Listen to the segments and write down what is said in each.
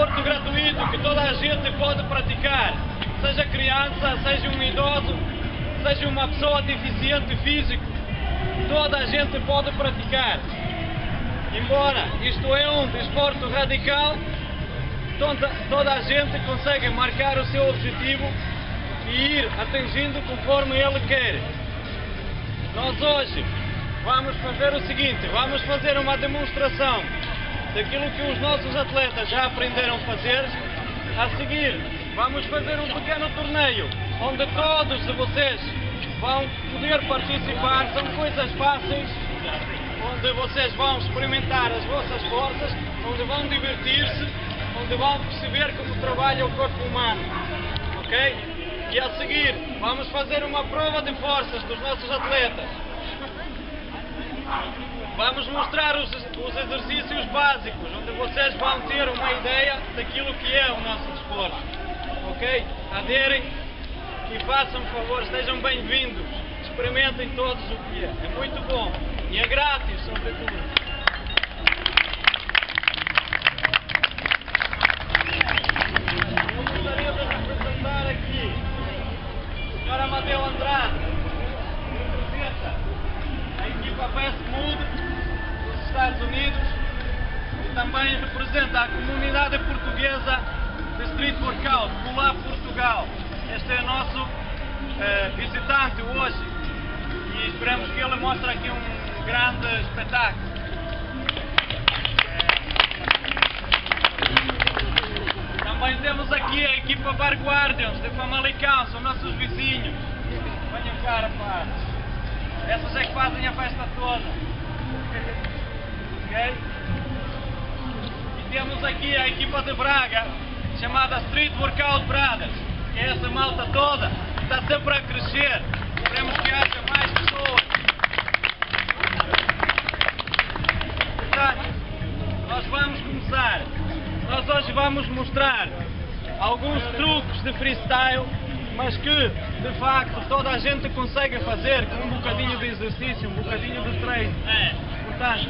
desporto gratuito que toda a gente pode praticar, seja criança, seja um idoso, seja uma pessoa deficiente físico, toda a gente pode praticar. Embora isto é um desporto radical, toda a gente consegue marcar o seu objetivo e ir atingindo conforme ele quer. Nós hoje vamos fazer o seguinte, vamos fazer uma demonstração daquilo que os nossos atletas já aprenderam a fazer. A seguir, vamos fazer um pequeno torneio, onde todos vocês vão poder participar. São coisas fáceis, onde vocês vão experimentar as vossas forças, onde vão divertir-se, onde vão perceber como trabalha o corpo humano, ok? E a seguir, vamos fazer uma prova de forças dos nossos atletas. Vamos mostrar os exercícios básicos, onde vocês vão ter uma ideia daquilo que é o nosso desporto, ok? Aderem e façam favor, estejam bem-vindos, experimentem todos o que é. É muito bom e é grátis, sobretudo. Amadeu Andrade, representa a equipa Best Mood dos Estados Unidos e também representa a comunidade portuguesa de Street Workout, Pula Portugal. Este é o nosso visitante hoje e esperamos que ele mostre aqui um grande espetáculo. Também temos aqui a equipa Bar Guardians de Famalicão, são nossos vizinhos. Venham cá, rapaz. Essas é que fazem a festa toda. Ok? E temos aqui a equipa de Braga, chamada Street Workout Brothers. Que é essa malta toda, está sempre a crescer. Esperemos que haja mais pessoas. Portanto, nós vamos começar. Nós hoje vamos mostrar alguns truques de freestyle, mas que, de facto, toda a gente consegue fazer com um bocadinho de exercício, um bocadinho de treino. Portanto,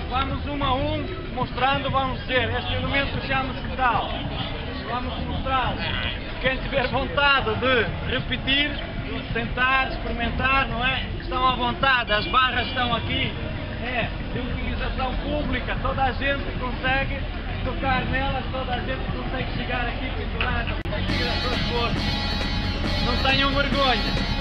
vamos um a um mostrando, vamos dizer, este elemento chama-se tal. Vamos mostrá-lo. Quem tiver vontade de repetir, tentar, experimentar, não é? Estão à vontade, as barras estão aqui. É de utilização pública, toda a gente consegue tocar nelas, toda a gente consegue chegar aqui pendurada, conseguir as suas forças. Não tenham vergonha.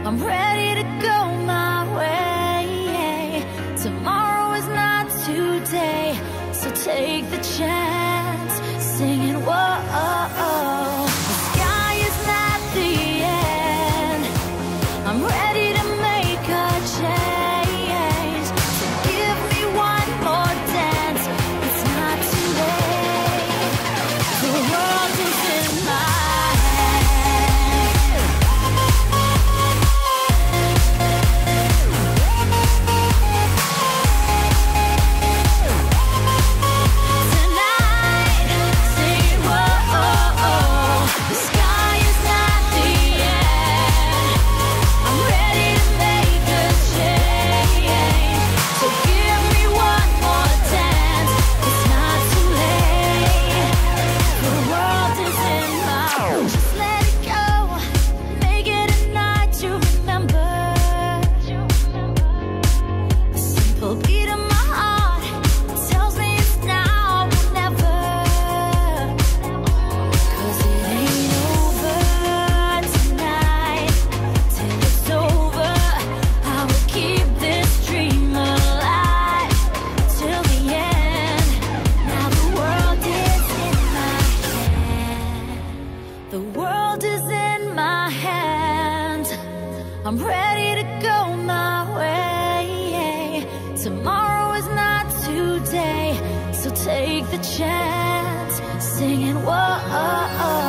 I'm ready to go my way. Tomorrow is not today, so take the chance, singing whoa. The sky is not the end. I'm ready to make a change. So give me one more dance. It's not too late. The world is in my I'm ready to go my way. Tomorrow is not today, so take the chance, singing whoa.